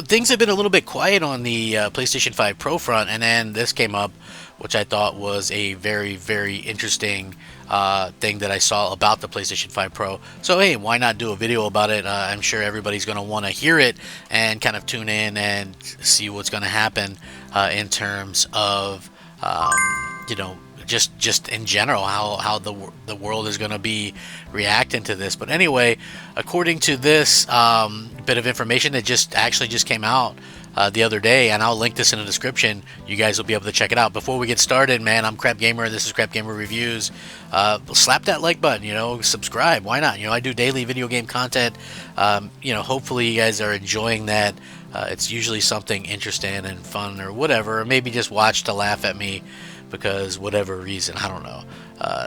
things have been a little bit quiet on the PlayStation 5 Pro front, and then this came up, which I thought was a very, very interesting thing that I saw about the PlayStation 5 Pro. So, hey, why not do a video about it? I'm sure everybody's going to want to hear it and kind of tune in and see what's going to happen in terms of, you know, just in general how the world is going to be reacting to this. But anyway, according to this bit of information that just came out the other day, and I'll link this in the description, you guys will be able to check it out. Before we get started, man, I'm Crap Gamer. This is Crap Gamer Reviews. Slap that like button, subscribe. Why not? I do daily video game content. Hopefully you guys are enjoying that. It's usually something interesting and fun or whatever, or maybe just watch to laugh at me because whatever reason, I don't know.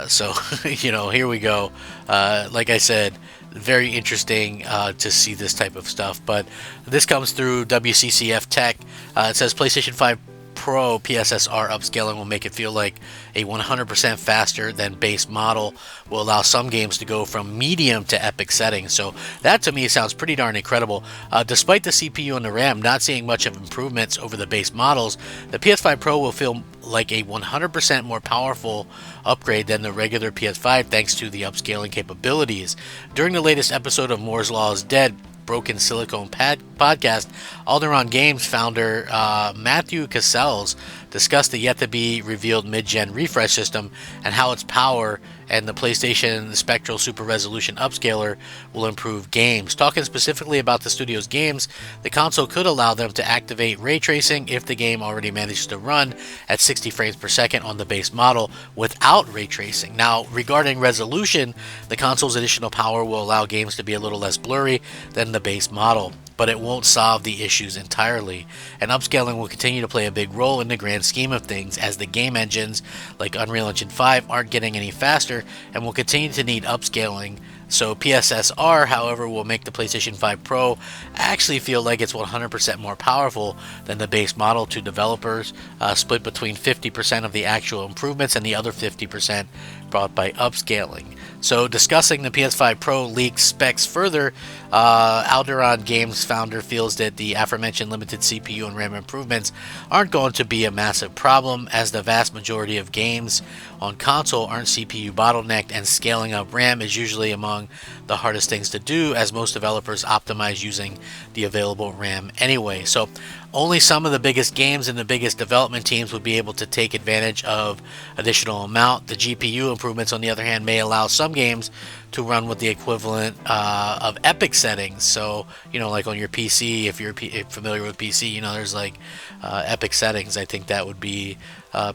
So, here we go. Like I said, very interesting to see this type of stuff. But this comes through WCCF Tech. It says PlayStation 5 Pro PSSR upscaling will make it feel like a 100% faster than base model, will allow some games to go from medium to epic settings. So that to me sounds pretty darn incredible. Despite the CPU and the RAM not seeing much of improvements over the base models, the PS5 Pro will feel like a 100% more powerful upgrade than the regular PS5 thanks to the upscaling capabilities. During the latest episode of Moore's Law is Dead Broken Silicone podcast, Alderaan Games founder Matthew Cassells discussed the yet-to-be-revealed mid-gen refresh system and how its power and the PlayStation Spectral Super Resolution upscaler will improve games. Talking specifically about the studio's games, the console could allow them to activate ray tracing if the game already manages to run at 60 frames per second on the base model without ray tracing. Now, regarding resolution, the console's additional power will allow games to be a little less blurry than the base model, but it won't solve the issues entirely. And upscaling will continue to play a big role in the grand scheme of things, as the game engines like Unreal Engine 5 aren't getting any faster and will continue to need upscaling. So PSSR, however, will make the PlayStation 5 Pro actually feel like it's 100% more powerful than the base model to developers, split between 50% of the actual improvements and the other 50% brought by upscaling. So discussing the PS5 Pro leaked specs further, Alderaan Games founder feels that the aforementioned limited CPU and RAM improvements aren't going to be a massive problem, as the vast majority of games on console aren't CPU bottlenecked, and scaling up RAM is usually among the hardest things to do, as most developers optimize using the available RAM anyway. So only some of the biggest games and the biggest development teams would be able to take advantage of additional amount. The GPU improvements, on the other hand, may allow some games to run with the equivalent of epic settings. So, like on your PC, if you're familiar with PC, there's like epic settings. I think that would be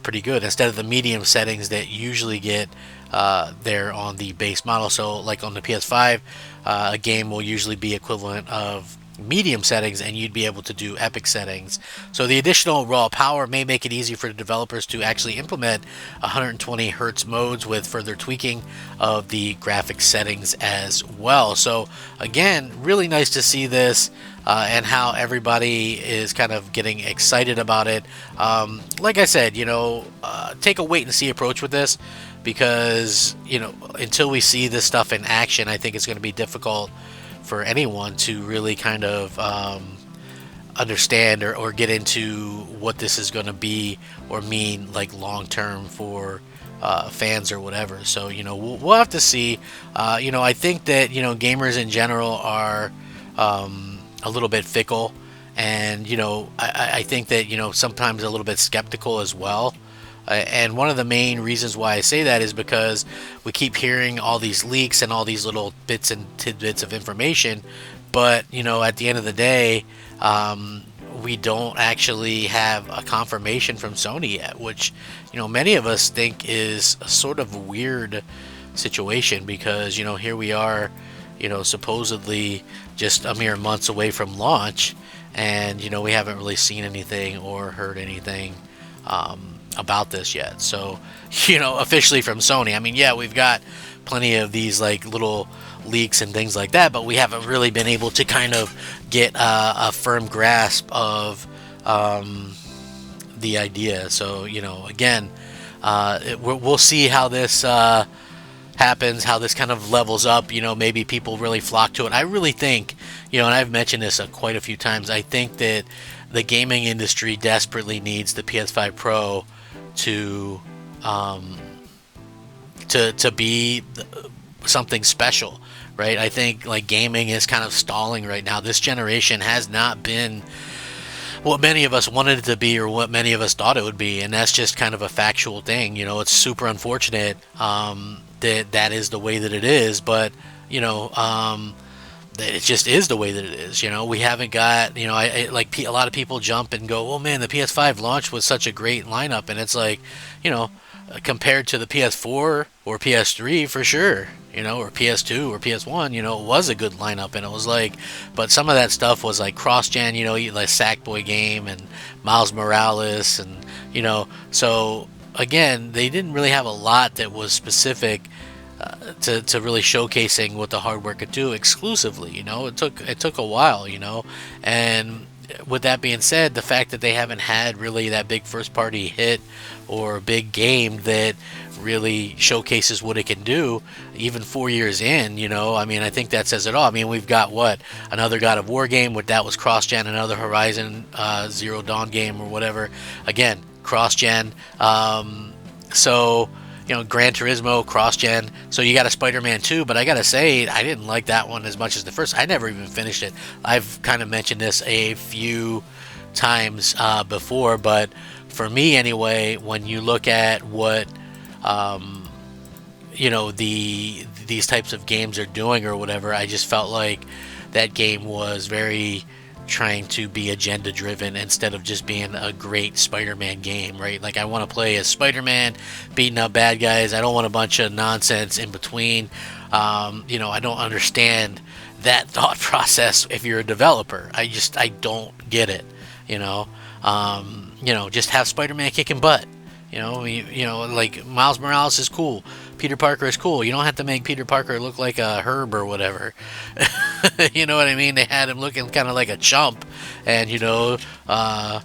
pretty good instead of the medium settings that usually get there on the base model. So, like on the PS5, a game will usually be equivalent of medium settings, and you'd be able to do epic settings. So the additional raw power may make it easy for the developers to actually implement 120 hertz modes with further tweaking of the graphics settings as well. So again, really nice to see this and how everybody is kind of getting excited about it. Like I said, take a wait and see approach with this, because until we see this stuff in action, I think it's going to be difficult for anyone to really kind of understand or get into what this is going to be or mean like long term for fans or whatever. So we'll have to see. I think that gamers in general are a little bit fickle, and I think that sometimes a little bit skeptical as well. And one of the main reasons why I say that is because we keep hearing all these leaks and all these little bits and tidbits of information, but at the end of the day, we don't actually have a confirmation from Sony yet, which many of us think is a sort of weird situation, because here we are, supposedly just a mere months away from launch, and we haven't really seen anything or heard anything about this yet. So officially from Sony, I mean, yeah, we've got plenty of these like little leaks and things like that, but we haven't really been able to kind of get a firm grasp of the idea. So again, we'll see how this happens, how this kind of levels up, maybe people really flock to it. I really think, and I've mentioned this quite a few times, I think that the gaming industry desperately needs the PS5 Pro to um, to be something special, right? I think like gaming is kind of stalling right now. This generation has not been what many of us wanted it to be or what many of us thought it would be, and that's just kind of a factual thing. It's super unfortunate that is the way that it is, but it just is the way that it is. We haven't got, like a lot of people jump and go, oh man, the PS5 launch was such a great lineup, and it's like, compared to the PS4 or PS3 for sure, or PS2 or PS1, it was a good lineup, and it was like, but some of that stuff was like cross-gen, like Sackboy game and Miles Morales, and so again, they didn't really have a lot that was specific to really showcasing what the hardware could do exclusively. It took a while, and with that being said, the fact that they haven't had really that big first party hit or a big game that really showcases what it can do, even 4 years in, I mean, I think that says it all. I mean, we've got another God of War game, that was cross-gen, another Horizon Zero Dawn game or whatever, again, cross-gen. So Gran Turismo, cross-gen. So you got a Spider-Man 2, but I gotta say, I didn't like that one as much as the first. I never even finished it. I've kind of mentioned this a few times before, but for me anyway, when you look at what these types of games are doing or whatever, I just felt like that game was very trying to be agenda driven instead of just being a great Spider-Man game, right? Like, I want to play as Spider-Man beating up bad guys. I don't want a bunch of nonsense in between. I don't understand that thought process if you're a developer. I don't get it. Just have Spider-Man kicking butt. Like Miles Morales is cool. Peter Parker is cool. You don't have to make Peter Parker look like a herb or whatever. You know what I mean? They had him looking kind of like a chump, and I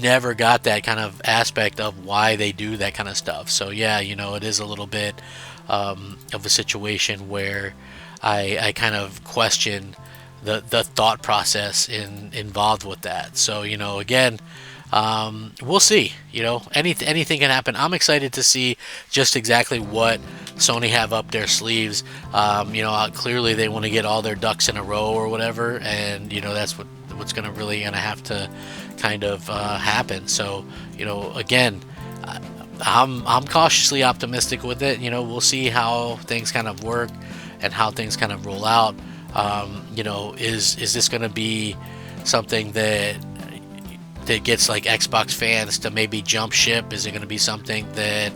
never got that kind of aspect of why they do that kind of stuff. So yeah, it is a little bit of a situation where I kind of question the thought process involved with that. So again. We'll see. Anything can happen. I'm excited to see just exactly what Sony have up their sleeves. Clearly they want to get all their ducks in a row or whatever, and that's what's going to really have to kind of happen. So again, I'm cautiously optimistic with it. We'll see how things kind of work and how things kind of roll out. Is this going to be something that gets like Xbox fans to maybe jump ship? Is it going to be something that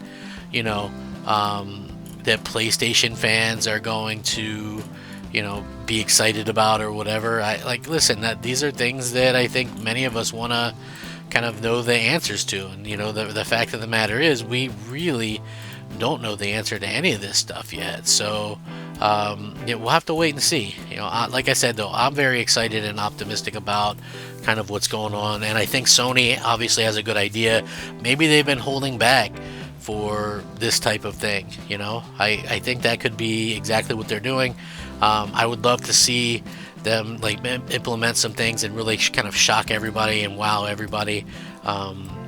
that PlayStation fans are going to be excited about or whatever? Listen, these are things that I think many of us want to kind of know the answers to, and the fact of the matter is we really don't know the answer to any of this stuff yet. So we'll have to wait and see. Like I said though, I'm very excited and optimistic about kind of what's going on, and I think Sony obviously has a good idea. Maybe they've been holding back for this type of thing. I think that could be exactly what they're doing. I would love to see them implement some things and really kind of shock everybody and wow everybody.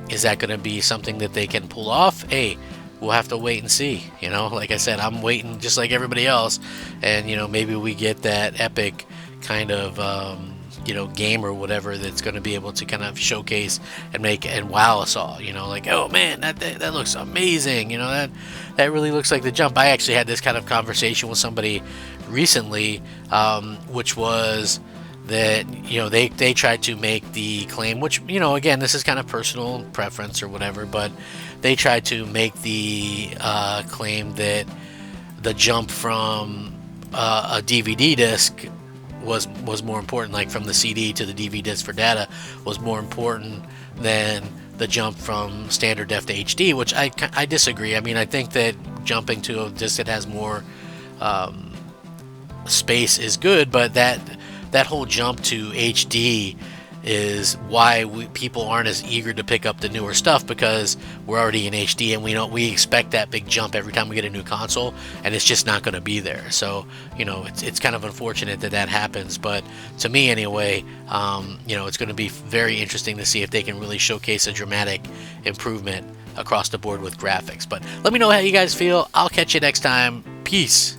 Is that going to be something that they can pull off? Hey, we'll have to wait and see. Like I said, I'm waiting just like everybody else, and maybe we get that epic kind of game or whatever that's going to be able to kind of showcase and make and wow us all. Like, oh man, that looks amazing. That really looks like the jump. I actually had this kind of conversation with somebody recently, which was that they tried to make the claim, which again, this is kind of personal preference or whatever, but they tried to make the claim that the jump from a DVD disc was more important, like from the CD to the DVD disc for data, was more important than the jump from standard def to HD, which I disagree. I mean, I think that jumping to a disc that has more space is good, but that whole jump to HD is why people aren't as eager to pick up the newer stuff, because we're already in HD and we expect that big jump every time we get a new console, and it's just not going to be there. So it's kind of unfortunate that that happens, but to me anyway, it's going to be very interesting to see if they can really showcase a dramatic improvement across the board with graphics. But let me know how you guys feel. I'll catch you next time. Peace.